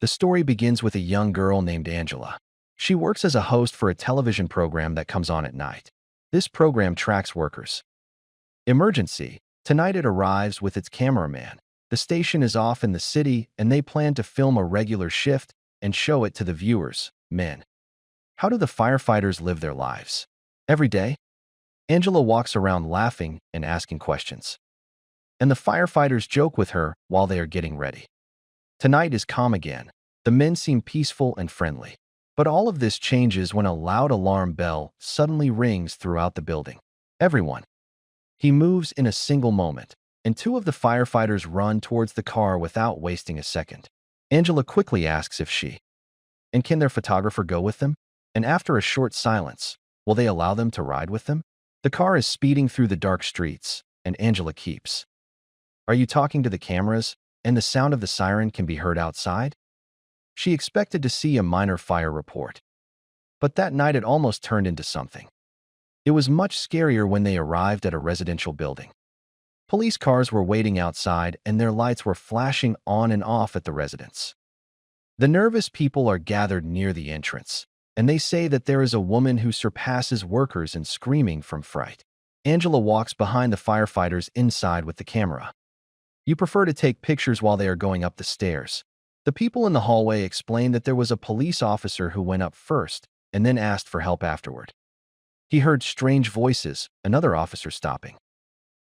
The story begins with a young girl named Angela. She works as a host for a television program that comes on at night. This program tracks workers. Emergency. Tonight it arrives with its cameraman. The station is off in the city and they plan to film a regular shift and show it to the viewers, men. How do the firefighters live their lives? Every day, Angela walks around laughing and asking questions. And the firefighters joke with her while they are getting ready. Tonight is calm again. The men seem peaceful and friendly. But all of this changes when a loud alarm bell suddenly rings throughout the building. Everyone. He moves in a single moment, and two of the firefighters run towards the car without wasting a second. Angela quickly asks if she and can their photographer go with them? And after a short silence, will they allow them to ride with them? The car is speeding through the dark streets, and Angela keeps. Are you talking to the cameras? And the sound of the siren can be heard outside? She expected to see a minor fire report. But that night it almost turned into something. It was much scarier when they arrived at a residential building. Police cars were waiting outside and their lights were flashing on and off at the residence. The nervous people are gathered near the entrance, and they say that there is a woman who surpasses workers in screaming from fright. Angela walks behind the firefighters inside with the camera. You prefer to take pictures while they are going up the stairs. The people in the hallway explain that there was a police officer who went up first and then asked for help afterward. He heard strange voices, another officer stopping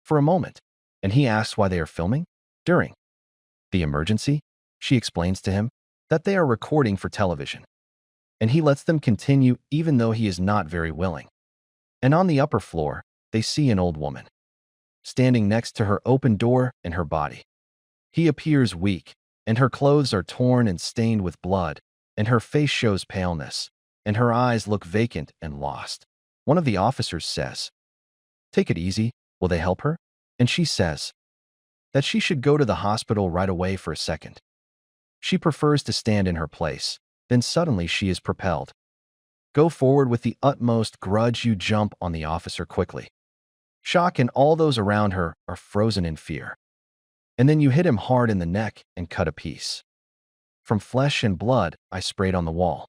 for a moment, and he asks why they are filming. During the emergency, she explains to him that they are recording for television, and he lets them continue even though he is not very willing. And on the upper floor, they see an old woman standing next to her open door and her body. He appears weak, and her clothes are torn and stained with blood, and her face shows paleness, and her eyes look vacant and lost. One of the officers says, "Take it easy, will they help her?" And she says that she should go to the hospital right away for a second. She prefers to stand in her place. Then suddenly she is propelled. Go forward with the utmost grudge. You jump on the officer quickly. Shock and all those around her are frozen in fear. And then you hit him hard in the neck and cut a piece from flesh and blood I sprayed on the wall.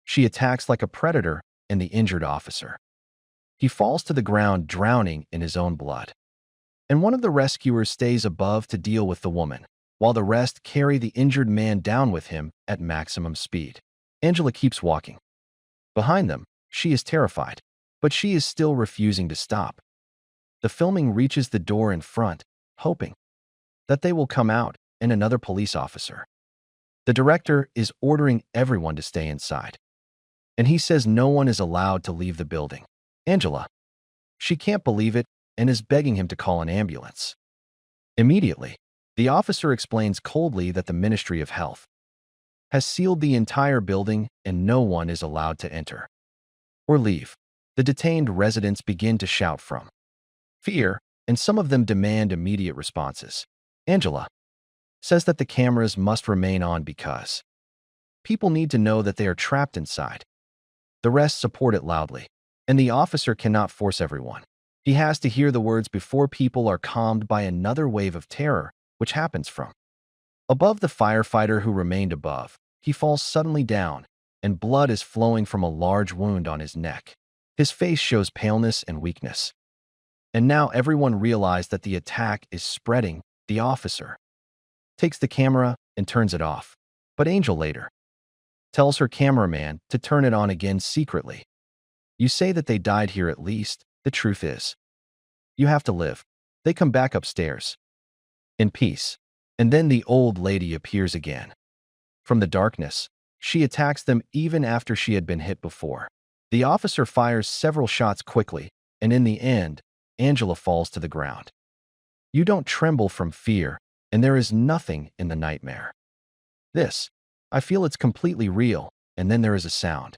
She attacks like a predator and the injured officer. He falls to the ground drowning in his own blood. And one of the rescuers stays above to deal with the woman, while the rest carry the injured man down with him at maximum speed. Angela keeps walking. Behind them, she is terrified, but she is still refusing to stop. The filming reaches the door in front, hoping that they will come out, and another police officer. The director is ordering everyone to stay inside, and he says no one is allowed to leave the building. Angela, she can't believe it and is begging him to call an ambulance. Immediately, the officer explains coldly that the Ministry of Health has sealed the entire building and no one is allowed to enter or leave. The detained residents begin to shout from fear, and some of them demand immediate responses. Angela says that the cameras must remain on because people need to know that they are trapped inside. The rest support it loudly, and the officer cannot force everyone. He has to hear the words before people are calmed by another wave of terror, which happens from above the firefighter who remained above. He falls suddenly down, and blood is flowing from a large wound on his neck. His face shows paleness and weakness. And now everyone realizes that the attack is spreading. The officer takes the camera and turns it off, but Angel later tells her cameraman to turn it on again secretly. You say that they died here at least. The truth is, you have to live. They come back upstairs in peace, and then the old lady appears again. From the darkness, she attacks them even after she had been hit before. The officer fires several shots quickly, and in the end, Angela falls to the ground. You don't tremble from fear, and there is nothing in the nightmare. This, I feel it's completely real, and then there is a sound.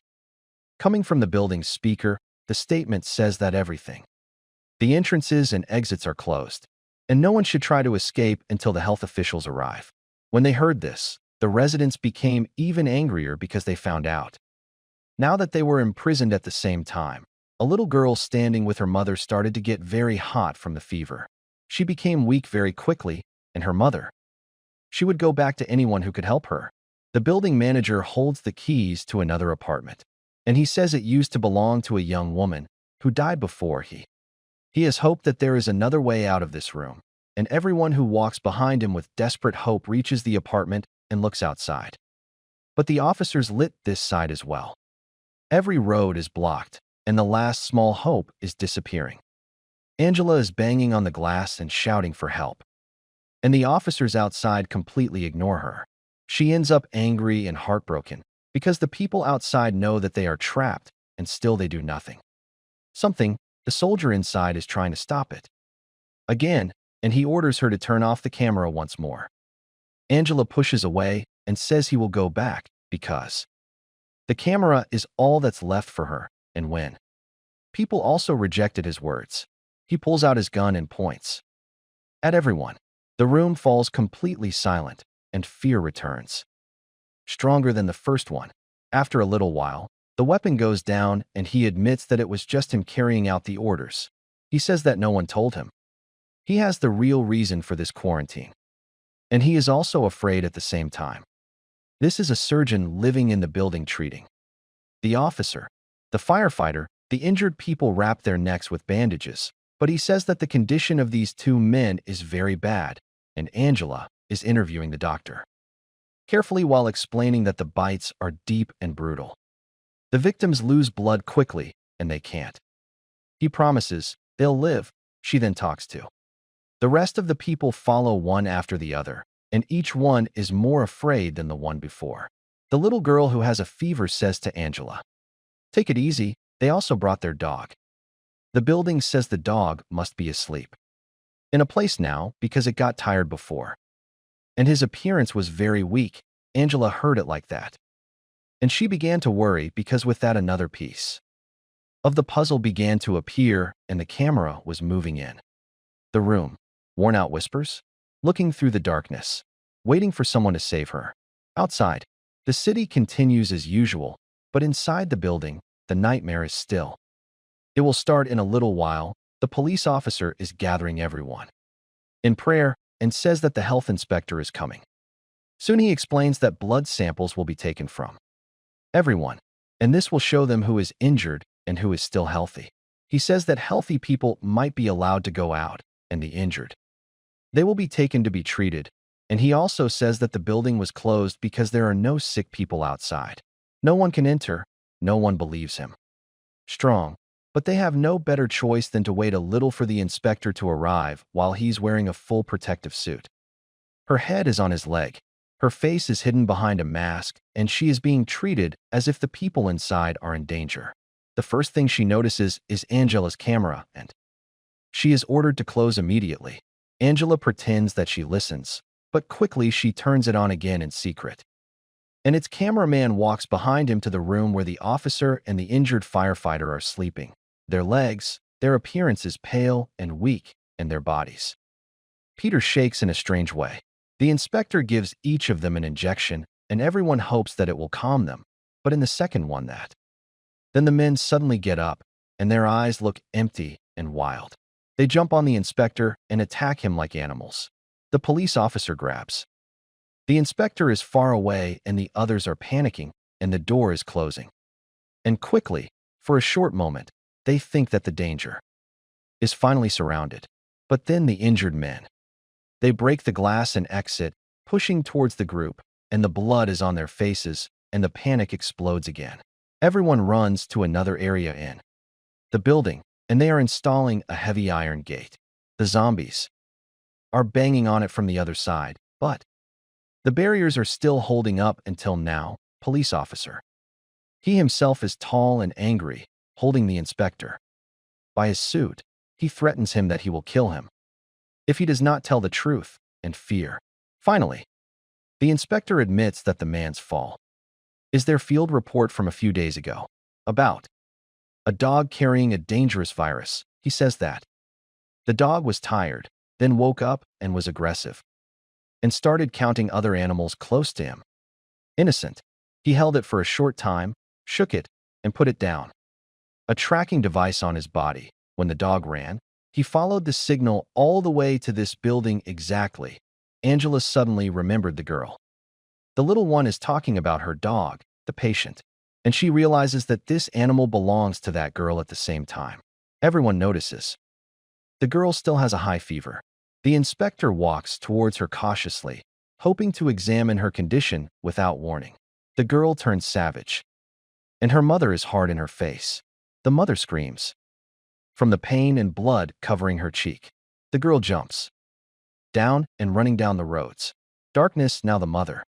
Coming from the building's speaker, the statement says that everything. The entrances and exits are closed, and no one should try to escape until the health officials arrive. When they heard this, the residents became even angrier because they found out. Now that they were imprisoned at the same time, a little girl standing with her mother started to get very hot from the fever. She became weak very quickly, and her mother, she would go back to anyone who could help her. The building manager holds the keys to another apartment, and he says it used to belong to a young woman who died before he has hope that there is another way out of this room, and everyone who walks behind him with desperate hope reaches the apartment and looks outside. But the officers lit this side as well. Every road is blocked, and the last small hope is disappearing. Angela is banging on the glass and shouting for help, and the officers outside completely ignore her. She ends up angry and heartbroken because the people outside know that they are trapped, and still they do nothing. The soldier inside is trying to stop it again, and he orders her to turn off the camera once more. Angela pushes away and says he will go back because the camera is all that's left for her, and when people also rejected his words, he pulls out his gun and points at everyone. The room falls completely silent, and fear returns, stronger than the first one. After a little while, the weapon goes down, and he admits that it was just him carrying out the orders. He says that no one told him. He has the real reason for this quarantine, and he is also afraid at the same time. This is a surgeon living in the building treating the officer, the firefighter. The injured people wrap their necks with bandages, but he says that the condition of these two men is very bad, and Angela is interviewing the doctor carefully while explaining that the bites are deep and brutal. The victims lose blood quickly, and they can't. He promises they'll live. She then talks to the rest of the people follow one after the other, and each one is more afraid than the one before. The little girl who has a fever says to Angela, "Take it easy." They also brought their dog. The building says the dog must be asleep in a place now because it got tired before, and his appearance was very weak. Angela heard it like that, and she began to worry because with that another piece of the puzzle began to appear, and the camera was moving in the room. Worn-out whispers, looking through the darkness, waiting for someone to save her. Outside, the city continues as usual, but inside the building, the nightmare is still. It will start in a little while. The police officer is gathering everyone in prayer and says that the health inspector is coming. Soon he explains that blood samples will be taken from everyone, and this will show them who is injured and who is still healthy. He says that healthy people might be allowed to go out, and the injured, they will be taken to be treated, and he also says that the building was closed because there are no sick people outside. No one can enter. No one believes him. Strong, but they have no better choice than to wait a little for the inspector to arrive while he's wearing a full protective suit. Her head is on his leg. Her face is hidden behind a mask, and she is being treated as if the people inside are in danger. The first thing she notices is Angela's camera, and she is ordered to close immediately. Angela pretends that she listens, but quickly she turns it on again in secret. And its cameraman walks behind him to the room where the officer and the injured firefighter are sleeping. Their legs, their appearance is pale and weak, and their bodies. Peter shakes in a strange way. The inspector gives each of them an injection, and everyone hopes that it will calm them, but in the second one then the men suddenly get up, and their eyes look empty and wild. They jump on the inspector and attack him like animals. The police officer grabs. The inspector is far away, and the others are panicking, and the door is closing. And quickly, for a short moment, they think that the danger is finally surrounded. But then the injured men, they break the glass and exit, pushing towards the group, and the blood is on their faces, and the panic explodes again. Everyone runs to another area in the building, and they are installing a heavy iron gate. The zombies are banging on it from the other side, but the barriers are still holding up until now. Police officer. He himself is tall and angry, holding the inspector by his suit. He threatens him that he will kill him if he does not tell the truth, and fear. Finally, the inspector admits that the man's fall is their field report from a few days ago about a dog carrying a dangerous virus. He says that the dog was tired, then woke up and was aggressive, and started counting other animals close to him. Innocent, he held it for a short time, shook it, and put it down. A tracking device on his body. When the dog ran, he followed the signal all the way to this building exactly. Angela suddenly remembered the girl. The little one is talking about her dog, the patient, and she realizes that this animal belongs to that girl at the same time. Everyone notices. The girl still has a high fever. The inspector walks towards her cautiously, hoping to examine her condition without warning. The girl turns savage, and her mother is hard in her face. The mother screams from the pain and blood covering her cheek. The girl jumps down and running down the roads. Darkness, now the mother.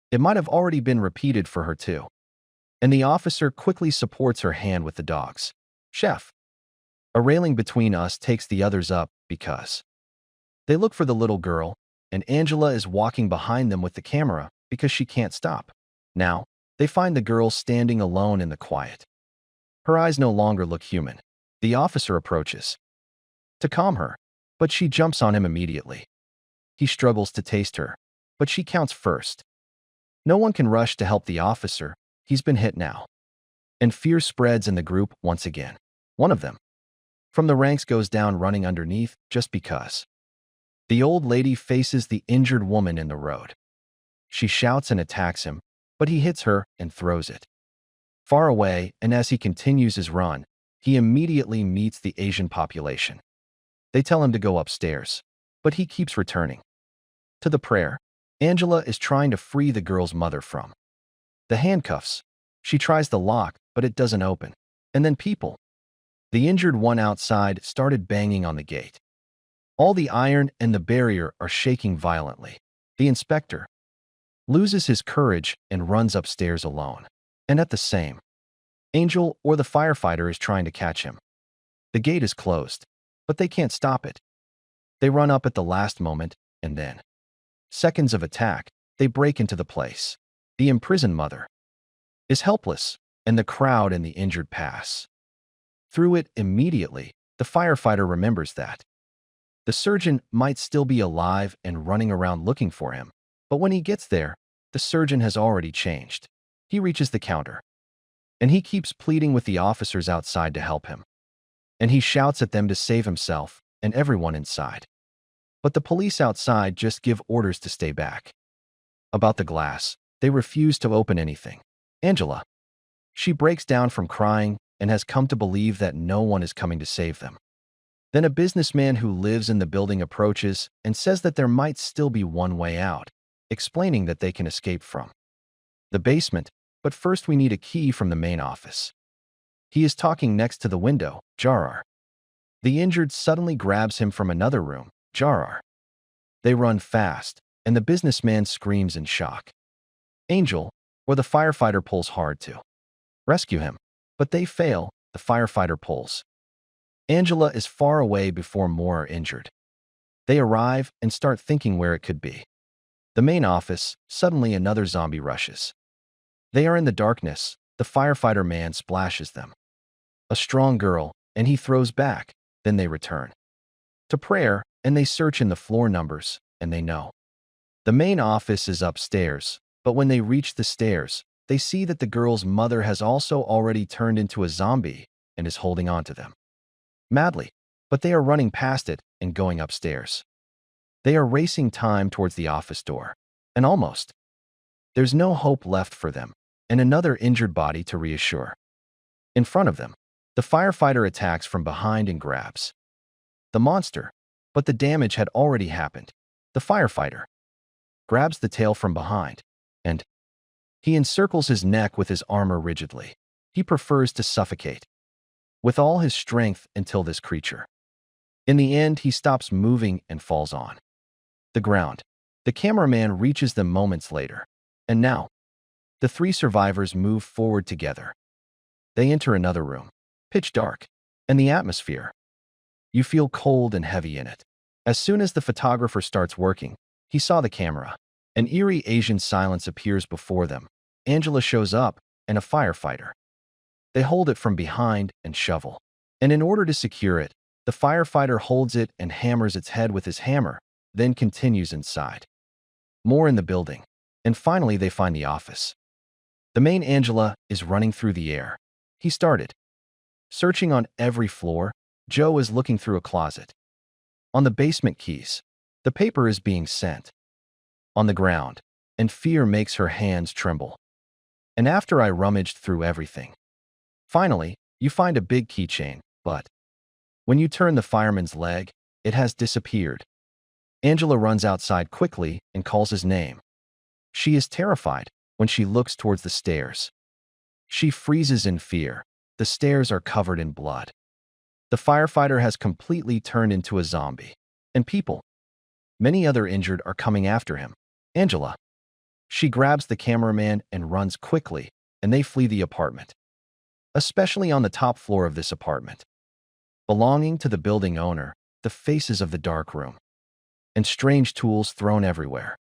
It might have already been repeated for her too. And the officer quickly supports her hand with the dogs. Chef. A railing between us takes the others up because they look for the little girl, and Angela is walking behind them with the camera because she can't stop. Now, they find the girl standing alone in the quiet. Her eyes no longer look human. The officer approaches to calm her, but she jumps on him immediately. He struggles to taste her, but she counts first. No one can rush to help the officer. He's been hit now. And fear spreads in the group once again. One of them from the ranks goes down running underneath just because. The old lady faces the injured woman in the road. She shouts and attacks him, but he hits her and throws it far away, and as he continues his run, he immediately meets the Asian population. They tell him to go upstairs, but he keeps returning to the prayer. Angela is trying to free the girl's mother from the handcuffs. She tries the lock, but it doesn't open. And then people. The injured one outside started banging on the gate. All the iron and the barrier are shaking violently. The inspector loses his courage and runs upstairs alone. And at the same, Angel or the firefighter is trying to catch him. The gate is closed, but they can't stop it. They run up at the last moment, and then seconds of attack, they break into the place. The imprisoned mother is helpless, and the crowd and the injured pass through it immediately. The firefighter remembers that the surgeon might still be alive and running around looking for him, but when he gets there, the surgeon has already changed. He reaches the counter, and he keeps pleading with the officers outside to help him. And he shouts at them to save himself and everyone inside. But the police outside just give orders to stay back. About the glass, they refuse to open anything. Angela. She breaks down from crying and has come to believe that no one is coming to save them. Then a businessman who lives in the building approaches and says that there might still be one way out, explaining that they can escape from the basement, but first we need a key from the main office. He is talking next to the window. Jarar. The injured suddenly grabs him from another room. Jarar. They run fast, and the businessman screams in shock. Angel, or the firefighter, pulls hard to rescue him, but they fail. The firefighter pulls. Angela is far away before more are injured. They arrive and start thinking where it could be. The main office, suddenly another zombie rushes. They are in the darkness. The firefighter man splashes them. A strong girl, and he throws back. Then they return to prayer, and they search in the floor numbers, and they know the main office is upstairs. But when they reach the stairs, they see that the girl's mother has also already turned into a zombie and is holding on to them madly, but they are running past it and going upstairs. They are racing time towards the office door, and almost. There's no hope left for them, and another injured body to reassure. In front of them, the firefighter attacks from behind and grabs the monster, but the damage had already happened. The firefighter grabs the tail from behind, and he encircles his neck with his armor rigidly. He prefers to suffocate with all his strength until this creature. In the end, he stops moving and falls on the ground. The cameraman reaches them moments later, and now the three survivors move forward together. They enter another room, pitch dark, and the atmosphere. You feel cold and heavy in it. As soon as the photographer starts working, he saw the camera. An eerie Asian silence appears before them. Angela shows up, and a firefighter. They hold it from behind and shovel. And in order to secure it, the firefighter holds it and hammers its head with his hammer, then continues inside. More in the building. And finally they find the office. The main Angela is running through the air. He started searching on every floor. Joe is looking through a closet. On the basement keys, the paper is being sent. On the ground, and fear makes her hands tremble. And after I rummaged through everything, finally, you find a big keychain, but when you turn the fireman's leg, it has disappeared. Angela runs outside quickly and calls his name. She is terrified when she looks towards the stairs. She freezes in fear. The stairs are covered in blood. The firefighter has completely turned into a zombie. And people, many other injured, are coming after him. Angela. She grabs the cameraman and runs quickly, and they flee the apartment. Especially on the top floor of this apartment, belonging to the building owner, the faces of the dark room, and strange tools thrown everywhere.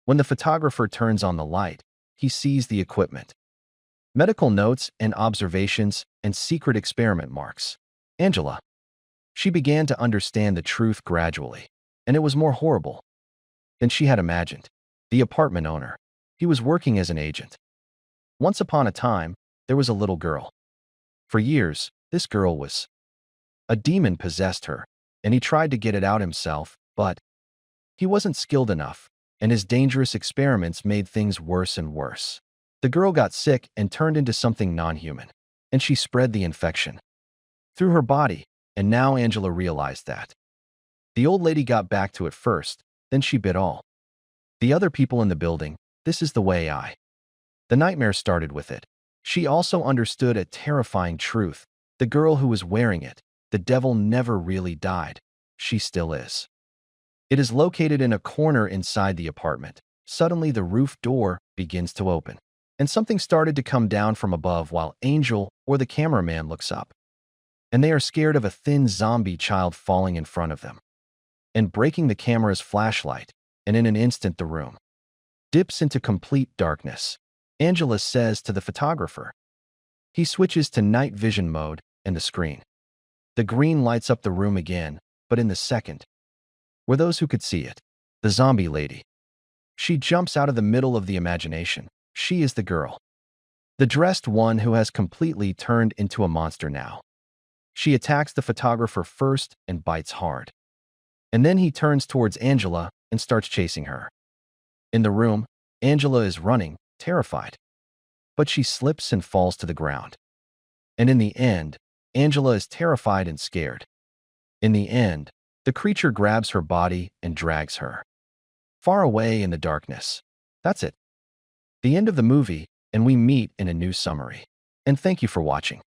When the photographer turns on the light, he sees the equipment, medical notes and observations, and secret experiment marks. Angela. She began to understand the truth gradually, and it was more horrible than she had imagined. The apartment owner. He was working as an agent. Once upon a time, there was a little girl. For years, this girl was. A demon possessed her, and he tried to get it out himself, but he wasn't skilled enough, and his dangerous experiments made things worse and worse. The girl got sick and turned into something non-human, and she spread the infection through her body, and now Angela realized that. The old lady got back to it first, then she bit all the other people in the building. This is the way The nightmare started with it. She also understood a terrifying truth. The girl who was wearing it, the devil, never really died. She still is. It is located in a corner inside the apartment. Suddenly, the roof door begins to open, and something started to come down from above while Angel or the cameraman looks up. And they are scared of a thin zombie child falling in front of them and breaking the camera's flashlight, and in an instant the room dips into complete darkness. Angela says to the photographer. He switches to night vision mode, and the screen. The green lights up the room again, but in the second, were those who could see it. The zombie lady. She jumps out of the middle of the imagination. She is the girl. The dressed one who has completely turned into a monster now. She attacks the photographer first and bites hard. And then he turns towards Angela and starts chasing her. In the room, Angela is running, terrified. But she slips and falls to the ground. And in the end, Angela is terrified and scared. In the end, the creature grabs her body and drags her far away in the darkness. That's it. The end of the movie, and we meet in a new summary. And thank you for watching.